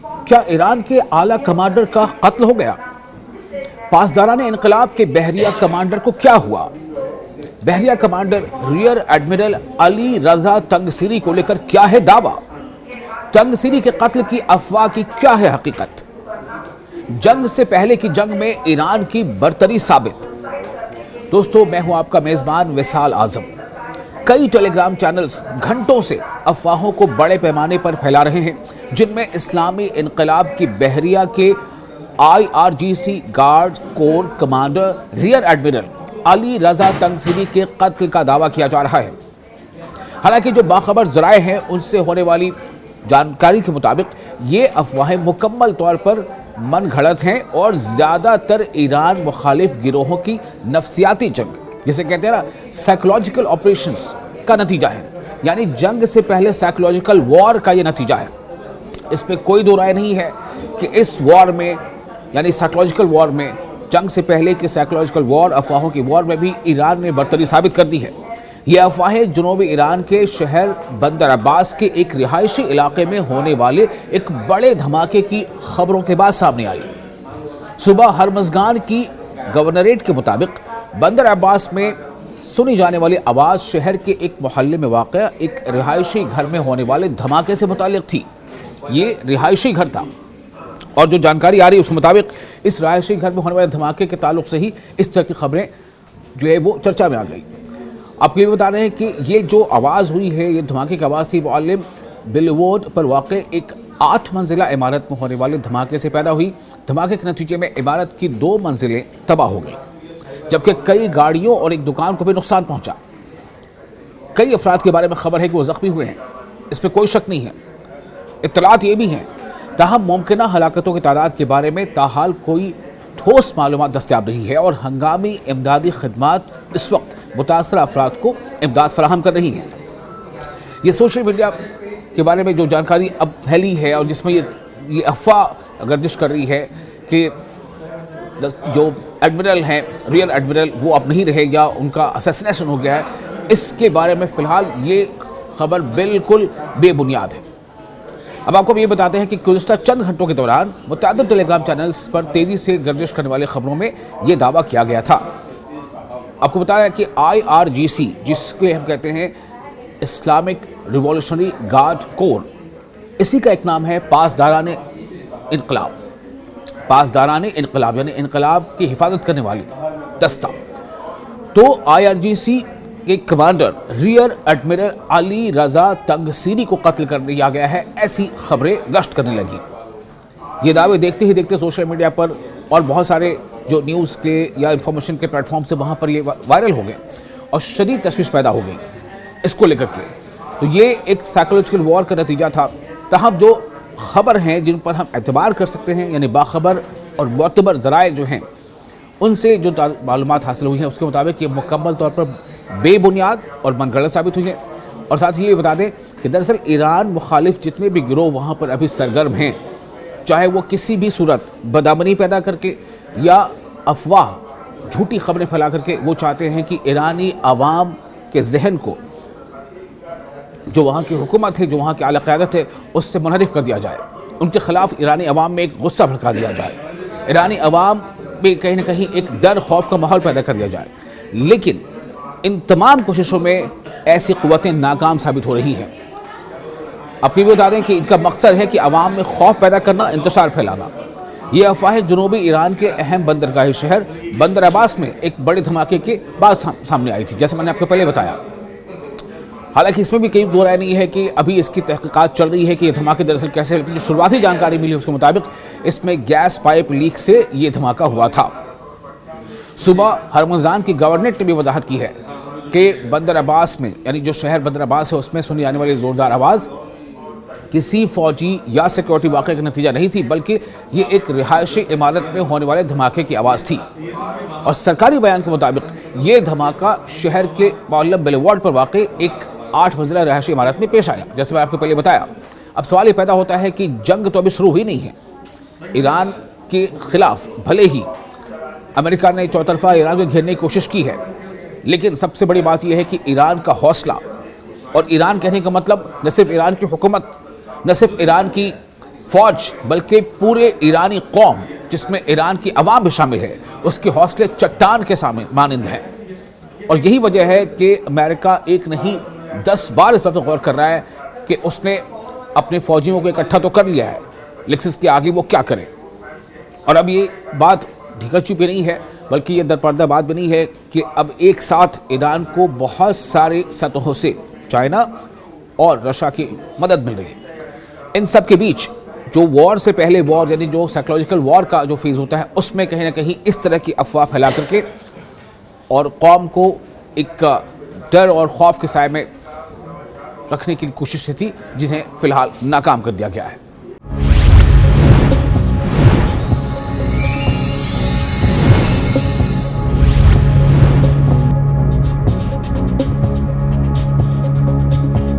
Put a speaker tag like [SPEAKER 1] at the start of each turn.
[SPEAKER 1] क्या ईरान के आला कमांडर का कत्ल हो गया? पासदारान इनकलाब के बहरिया कमांडर को क्या हुआ? बहरिया commander rear admiral Ali Reza तंगसीरी को लेकर क्या है दावा? तंगसीरी के कत्ल की अफवाह की क्या है हकीकत? जंग से पहले की जंग में ईरान की बरतरी साबित। दोस्तों, मैं हूं आपका मेजबान विशाल आजम। कई टेलीग्राम चैनल्स घंटों से अफवाहों को बड़े पैमाने पर फैला रहे हैं, जिनमें इस्लामी इनकलाब की बहरिया के IRGC guard corps commander rear admiral Ali Reza Tangsiri के कत्ल का दावा किया जा रहा है। हालांकि जो बाखबर जराए हैं उनसे होने वाली जानकारी के मुताबिक ये अफवाहें मुकम्मल तौर पर मन घड़त हैं और ज़्यादातर ईरान मुखालिफ गिरोहों की नफ्सियाती जंग, जिसे कहते हैं ना साइकोलॉजिकल ऑपरेशंस का नतीजा है। यानी जंग से पहले साइकोलॉजिकल वॉर का ये नतीजा है। इसमें कोई दो राय नहीं है कि इस वॉर में, यानी साइकोलॉजिकल वॉर में, जंग से पहले के साइकोलॉजिकल वॉर, अफवाहों की वॉर में भी ईरान ने बरतरी साबित कर दी है। ये अफवाहें जनूबी ईरान के शहर बंदर अब्बास के एक रिहायशी इलाके में होने वाले एक बड़े धमाके की खबरों के बाद सामने आई। सुबह हरमज़गान की गवर्नरेट के मुताबिक बंदर अब्बास में सुनी जाने वाली आवाज़ शहर के एक मोहल्ले में वाक़या एक रिहायशी घर में होने वाले धमाके से मुताल्लिक़ थी। ये रिहायशी घर था और जो जानकारी आ रही है उसके मुताबिक इस रिहायशी घर में होने वाले धमाके के ताल्लुक से ही इस तरह की खबरें जो है वो चर्चा में आ गई। आपको ये बता रहे हैं कि ये जो आवाज़ हुई है, ये धमाके की आवाज़ थी, वो आलिम बिलवोड पर वाक़ एक 8 मंजिला इमारत में होने वाले धमाके से पैदा हुई। धमाके के नतीजे में इमारत की 2 मंजिलें तबाह हो गई, जबकि कई गाड़ियों और एक दुकान को भी नुकसान पहुंचा। कई अफराद के बारे में खबर है कि वो ज़ख्मी हुए हैं, इस पर कोई शक नहीं है। इत्तलात ये भी हैं, ताहम मुमकिना हलाकतों की तादाद के बारे में ताहाल कोई ठोस मालूमात दस्तयाब नहीं है और हंगामी इमदादी खदमात इस वक्त मुतासरा अफराद को इमदाद फराहम कर रही हैं। ये सोशल मीडिया के बारे में जो जानकारी अब फैली है और जिसमें ये अफवाह गर्दिश कर रही है कि जो एडमिरल हैं, रियल एडमिरल, वो अब नहीं रहे या उनका असैसिनेशन हो गया है, इसके बारे में फ़िलहाल ये खबर बिल्कुल बेबुनियाद है। अब आपको ये बताते हैं कि गुज़िश्ता चंद घंटों के दौरान मुतअद्दिद टेलीग्राम चैनल्स पर तेज़ी से गर्दिश करने वाली खबरों में ये दावा किया गया था। आपको बताया कि IRGC, जिसके हम कहते हैं इस्लामिक रिवॉल्यूशनरी गार्ड कोर, इसी का एक नाम है पासदारान इनकलाब। पासदारान इनकलाब यानी इनकलाब की हिफाजत करने वाली दस्ता। तो IRGC के commander rear admiral Ali Reza तंगसीरी को कत्ल कर दिया गया है, ऐसी खबरें गश्त करने लगी। ये दावे देखते ही देखते सोशल मीडिया पर और बहुत सारे जो न्यूज़ के या इंफॉर्मेशन के प्लेटफॉर्म से वहाँ पर ये वायरल हो गए और शदीद तशवीश पैदा हो गई इसको लेकर के। तो ये एक साइकोलॉजिकल वॉर का नतीजा था। तहम जो खबर हैं जिन पर हम एतबार कर सकते हैं, यानी बाखबर और मोतबर ज़राए जो हैं, उनसे जो मालूमात हासिल हुई हैं उसके मुताबिक ये मुकम्मल तौर पर बेबुनियाद और मनगढ़ंत साबित हुई है। और साथ ही ये बता दें कि दरअसल ईरान मुखालिफ जितने भी गिरोह वहाँ पर अभी सरगर्म हैं, चाहे वो किसी भी सूरत बदामनी पैदा करके या अफवाह झूठी खबरें फैला करके, वो चाहते हैं कि ईरानी आवाम के जहन को, जो वहाँ की हुकूमत है, जो वहाँ की आला क़यादत है, उससे मुनहरिफ कर दिया जाए। उनके ख़िलाफ़ ईरानी अवाम में एक गुस्सा भड़का दिया जाए, ईरानी अवाम में कहीं ना कहीं एक डर खौफ का माहौल पैदा कर दिया जाए। लेकिन इन तमाम कोशिशों में ऐसी क़ुव्वतें नाकाम साबित हो रही हैं। आपको ये बता दें कि इनका मकसद है कि अवाम में खौफ पैदा करना, इंतशार फैलाना। ये अफवाहें जनूबी ईरान के अहम बंदरगाही शहर बंदर अब्बास में एक बड़े धमाके के बाद सामने आई थी, जैसे मैंने आपको पहले बताया। हालांकि इसमें भी कई दो राय नहीं है कि अभी इसकी तहकीकात चल रही है कि ये धमाके दरअसल कैसे, जो शुरुआती जानकारी मिली उसके मुताबिक इसमें गैस पाइप लीक से ये धमाका हुआ था। सुबह हरमज़ान की गवर्नरेट ने भी वजाहत की है कि बंदर अब्बास में, यानी जो शहर बंदर अब्बास है, उसमें सुनी जाने वाली ज़ोरदार आवाज़ किसी फौजी या सिक्योरिटी वाक़े का नतीजा नहीं थी, बल्कि ये एक रिहायशी इमारत में होने वाले धमाके की आवाज़ थी। और सरकारी बयान के मुताबिक ये धमाका शहर के मोहल्ला बिलवोड पर वाक़ एक 8 मंजिला रिहायशी इमारत में पेश आया, जैसे मैं आपको पहले बताया। अब सवाल ये पैदा होता है कि जंग तो अभी शुरू हुई नहीं है। ईरान के ख़िलाफ़ भले ही अमेरिका ने चौतरफा ईरान को घेरने की कोशिश की है, लेकिन सबसे बड़ी बात यह है कि ईरान का हौसला, और ईरान कहने का मतलब न सिर्फ ईरान की हुकूमत, न सिर्फ ईरान की फौज बल्कि पूरे ईरानी कौम, जिसमें ईरान की अवाम भी शामिल है, उसके हौसले चट्टान के सामने मानिंद हैं। और यही वजह है कि अमेरिका एक नहीं 10 बार इस बात पर गौर कर रहा है कि उसने अपने फौजियों को इकट्ठा तो कर लिया है, लेकिन इसके आगे वो क्या करे। और अब ये बात ढिकर चुपी नहीं है, बल्कि ये दरपर्दा बात भी नहीं है कि अब एक साथ ईरान को बहुत सारे सतहों से चाइना और रशिया की मदद मिल रही है। इन सब के बीच जो वॉर से पहले वॉर, यानी जो साइकोलॉजिकल वॉर का जो फेज़ होता है, उसमें कहीं ना कहीं इस तरह की अफवाह फैला करके और कौम को एक डर और खौफ के साए में रखने की कोशिश थी, जिन्हें फिलहाल नाकाम कर दिया गया है।